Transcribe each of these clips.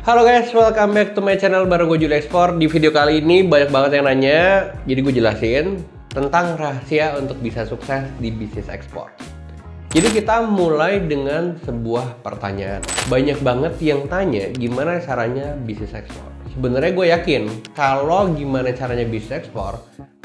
Halo guys, welcome back to my channel bareng gue Juli Ekspor. Di video kali ini banyak banget yang nanya, jadi gue jelasin tentang rahasia untuk bisa sukses di bisnis ekspor. Jadi kita mulai dengan sebuah pertanyaan. Banyak banget yang tanya gimana caranya bisnis ekspor. Sebenarnya gue yakin kalau gimana caranya bisnis ekspor,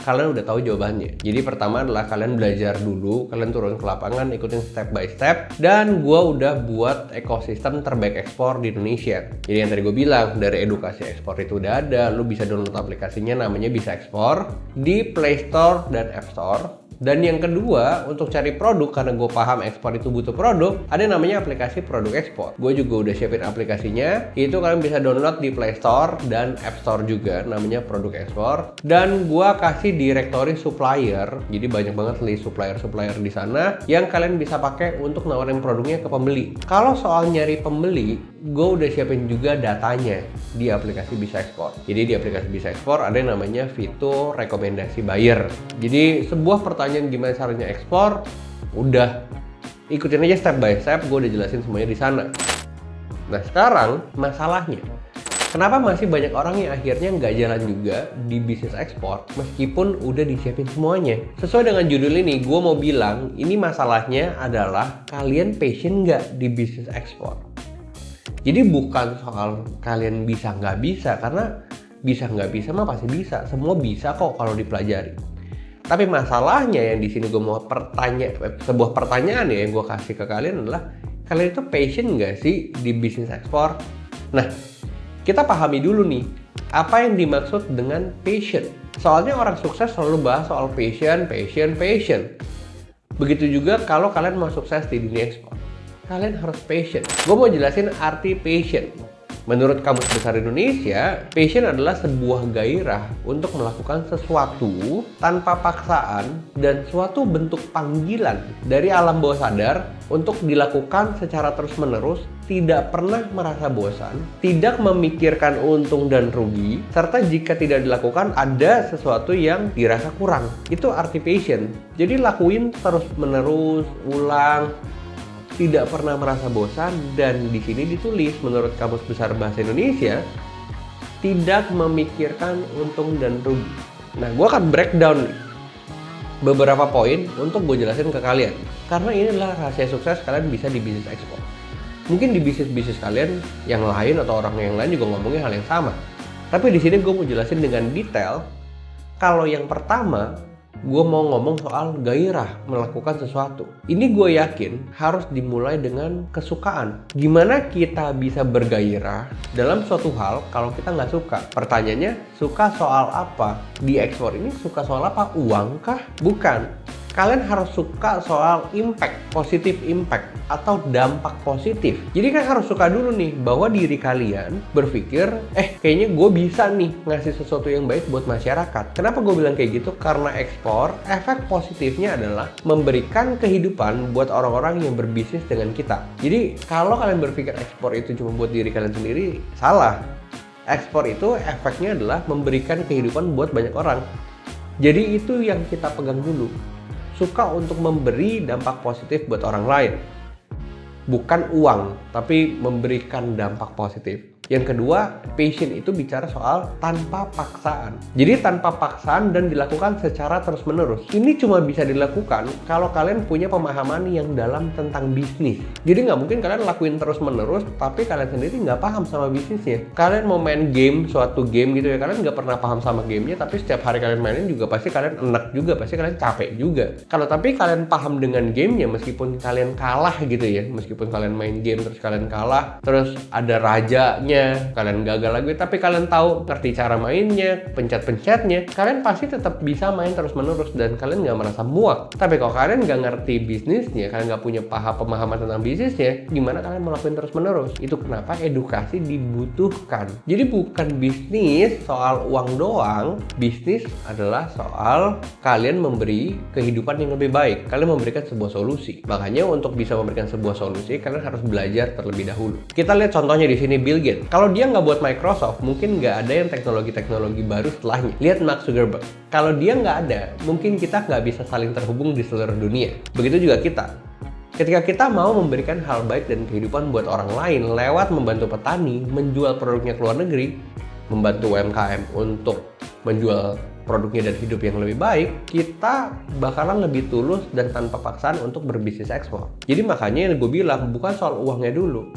kalian udah tahu jawabannya. Jadi pertama adalah kalian belajar dulu, kalian turun ke lapangan, ikutin step by step. Dan gue udah buat ekosistem terbaik ekspor di Indonesia. Jadi yang tadi gue bilang, dari edukasi ekspor itu udah ada. Lu bisa download aplikasinya, namanya Bisa Ekspor di Play Store dan App Store. Dan yang kedua, untuk cari produk, karena gue paham ekspor itu butuh produk, ada yang namanya aplikasi produk ekspor. Gue juga udah siapin aplikasinya. Itu kalian bisa download di Play Store dan App Store juga, namanya produk ekspor. Dan gue kasih directory supplier, jadi banyak banget list supplier-supplier di sana yang kalian bisa pakai untuk nawarin produknya ke pembeli. Kalau soal nyari pembeli, gue udah siapin juga datanya di aplikasi Bisa Ekspor. Jadi di aplikasi Bisa Ekspor ada yang namanya fitur rekomendasi buyer. Jadi sebuah pertanyaan gimana caranya ekspor, udah ikutin aja step by step, gue udah jelasin semuanya di sana. Nah sekarang masalahnya, kenapa masih banyak orang yang akhirnya nggak jalan juga di bisnis ekspor meskipun udah disiapin semuanya? Sesuai dengan judul ini, gue mau bilang ini masalahnya adalah kalian passion nggak di bisnis ekspor. Jadi bukan soal kalian bisa nggak bisa, karena bisa nggak bisa mah pasti bisa, semua bisa kok kalau dipelajari. Tapi masalahnya yang di sini gue mau sebuah pertanyaan ya yang gue kasih ke kalian adalah, kalian itu passion nggak sih di bisnis ekspor? Nah, kita pahami dulu nih, apa yang dimaksud dengan passion. Soalnya orang sukses selalu bahas soal passion. Begitu juga kalau kalian mau sukses di dunia ekspor, kalian harus passion. Gue mau jelasin arti passion. Menurut Kamus Besar Indonesia, passion adalah sebuah gairah untuk melakukan sesuatu tanpa paksaan dan suatu bentuk panggilan dari alam bawah sadar untuk dilakukan secara terus-menerus, tidak pernah merasa bosan, tidak memikirkan untung dan rugi, serta jika tidak dilakukan ada sesuatu yang dirasa kurang. Itu arti passion. Jadi lakuin terus-menerus, ulang, tidak pernah merasa bosan, dan di sini ditulis menurut Kamus Besar Bahasa Indonesia, tidak memikirkan untung dan rugi. Nah, gue akan breakdown nih beberapa poin untuk gue jelasin ke kalian, karena ini adalah rahasia sukses kalian bisa di bisnis ekspor. Mungkin di bisnis kalian yang lain atau orang yang lain juga ngomongin hal yang sama, tapi di sini gue mau jelasin dengan detail. Kalau yang pertama, gue mau ngomong soal gairah melakukan sesuatu. Ini gue yakin harus dimulai dengan kesukaan. Gimana kita bisa bergairah dalam suatu hal kalau kita nggak suka? Pertanyaannya, suka soal apa? Di ekspor ini suka soal apa? Uang kah? Bukan. Kalian harus suka soal impact, positif impact, atau dampak positif. Jadi kan harus suka dulu nih, bahwa diri kalian berpikir, kayaknya gue bisa nih ngasih sesuatu yang baik buat masyarakat. Kenapa gue bilang kayak gitu? Karena ekspor, efek positifnya adalah memberikan kehidupan buat orang-orang yang berbisnis dengan kita. Jadi kalau kalian berpikir ekspor itu cuma buat diri kalian sendiri, salah. Ekspor itu efeknya adalah memberikan kehidupan buat banyak orang. Jadi itu yang kita pegang dulu. Suka untuk memberi dampak positif buat orang lain. Bukan uang, tapi memberikan dampak positif. Yang kedua, passion itu bicara soal tanpa paksaan. Jadi tanpa paksaan dan dilakukan secara terus-menerus. Ini cuma bisa dilakukan kalau kalian punya pemahaman yang dalam tentang bisnis. Jadi nggak mungkin kalian lakuin terus-menerus, tapi kalian sendiri nggak paham sama bisnisnya. Kalian mau main game, suatu game gitu ya, kalian nggak pernah paham sama gamenya, tapi setiap hari kalian mainin juga pasti kalian enak juga, pasti kalian capek juga. Kalau tapi kalian paham dengan gamenya, meskipun kalian kalah gitu ya, meskipun kalian main game terus kalian kalah, terus ada rajanya, kalian gagal lagi, tapi kalian tahu ngerti cara mainnya, pencet-pencetnya, kalian pasti tetap bisa main terus-menerus dan kalian nggak merasa muak. Tapi kalau kalian nggak ngerti bisnisnya, kalian nggak punya pemahaman tentang bisnisnya, gimana kalian melakukan terus-menerus? Itu kenapa edukasi dibutuhkan. Jadi bukan bisnis soal uang doang, bisnis adalah soal kalian memberi kehidupan yang lebih baik. Kalian memberikan sebuah solusi. Makanya untuk bisa memberikan sebuah solusi, kalian harus belajar terlebih dahulu. Kita lihat contohnya di sini, Bill Gates. Kalau dia nggak buat Microsoft, mungkin nggak ada yang teknologi-teknologi baru setelahnya. Lihat Mark Zuckerberg. Kalau dia nggak ada, mungkin kita nggak bisa saling terhubung di seluruh dunia. Begitu juga kita. Ketika kita mau memberikan hal baik dan kehidupan buat orang lain lewat membantu petani menjual produknya ke luar negeri, membantu UMKM untuk menjual produknya dan hidup yang lebih baik, kita bakalan lebih tulus dan tanpa paksaan untuk berbisnis ekspor. Jadi makanya yang gue bilang, bukan soal uangnya dulu.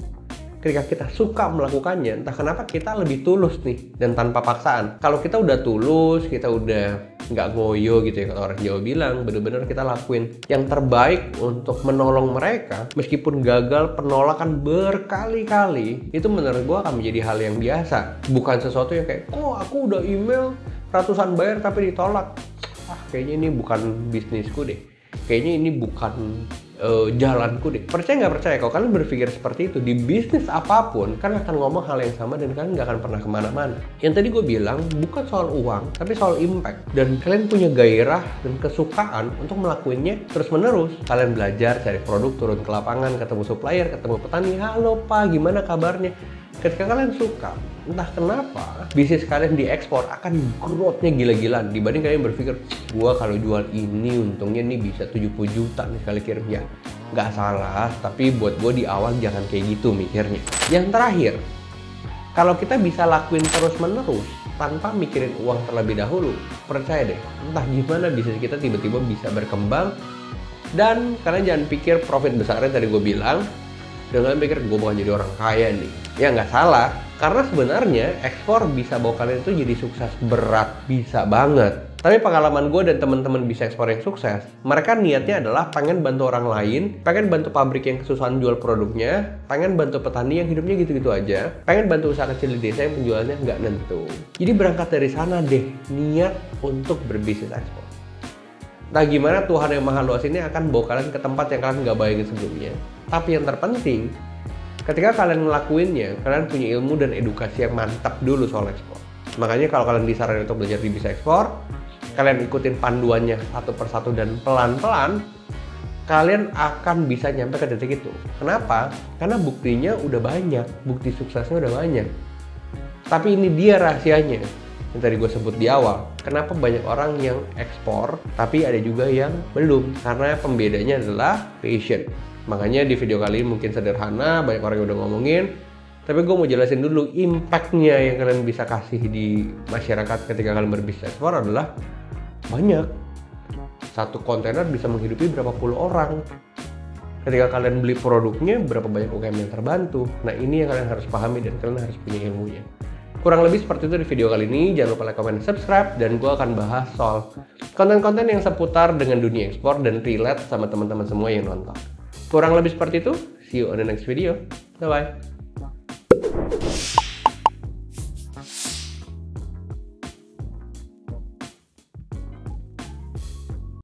Ketika kita suka melakukannya, entah kenapa kita lebih tulus nih dan tanpa paksaan. Kalau kita udah tulus, kita udah nggak ngoyo gitu ya, kalau orang Jawa bilang, bener-bener kita lakuin yang terbaik untuk menolong mereka, meskipun gagal penolakan berkali-kali, itu menurut gue akan menjadi hal yang biasa. Bukan sesuatu yang kayak, kok aku udah email ratusan bayar tapi ditolak. Kayaknya ini bukan bisnisku deh. Kayaknya ini bukan jalanku deh. Percaya nggak percaya, kalau kalian berpikir seperti itu di bisnis apapun, kan akan ngomong hal yang sama dan kalian nggak akan pernah kemana-mana. Yang tadi gue bilang bukan soal uang, tapi soal impact. Dan kalian punya gairah dan kesukaan untuk melakukannya terus-menerus. Kalian belajar, cari produk, turun ke lapangan, ketemu supplier, ketemu petani. Halo Pak, gimana kabarnya? Ketika kalian suka, entah kenapa bisnis kalian diekspor akan growth-nya gila-gilaan dibanding kalian berpikir, gua kalau jual ini untungnya nih bisa 70 juta nih sekali kirim. Ya nggak salah, tapi buat gue di awal jangan kayak gitu mikirnya. Yang terakhir, kalau kita bisa lakuin terus-menerus tanpa mikirin uang terlebih dahulu, percaya deh, entah gimana bisnis kita tiba-tiba bisa berkembang. Dan kalian jangan pikir profit besarnya tadi gue bilang, dan kalian pikir gue bakal jadi orang kaya nih. Ya nggak salah, karena sebenarnya ekspor bisa bawa kalian itu jadi sukses berat, bisa banget. Tapi pengalaman gue dan teman-teman bisa ekspor yang sukses, mereka niatnya adalah pengen bantu orang lain, pengen bantu pabrik yang kesusahan jual produknya, pengen bantu petani yang hidupnya gitu-gitu aja, pengen bantu usaha kecil di desa yang penjualannya nggak nentu. Jadi berangkat dari sana deh, niat untuk berbisnis ekspor. Nah gimana Tuhan yang Maha Luas ini akan bawa kalian ke tempat yang kalian nggak bayangin sebelumnya. Tapi yang terpenting, ketika kalian ngelakuinnya, kalian punya ilmu dan edukasi yang mantap dulu soal ekspor. Makanya kalau kalian disarankan untuk belajar di bisa ekspor, kalian ikutin panduannya satu persatu dan pelan-pelan, kalian akan bisa nyampe ke titik itu. Kenapa? Karena buktinya udah banyak, bukti suksesnya udah banyak. Tapi ini dia rahasianya yang tadi gue sebut di awal. Kenapa banyak orang yang ekspor, tapi ada juga yang belum? Karena pembedanya adalah passion. Makanya di video kali ini mungkin sederhana, banyak orang yang udah ngomongin, tapi gue mau jelasin dulu impact-nya yang kalian bisa kasih di masyarakat ketika kalian berbisnis ekspor adalah banyak. Satu kontainer bisa menghidupi berapa puluh orang. Ketika kalian beli produknya, berapa banyak UMKM yang terbantu. Nah ini yang kalian harus pahami dan kalian harus punya ilmunya. Kurang lebih seperti itu di video kali ini. Jangan lupa like, comment, subscribe, dan gue akan bahas soal konten-konten yang seputar dengan dunia ekspor dan relate sama teman-teman semua yang nonton. Kurang lebih seperti itu. See you on the next video. Bye-bye.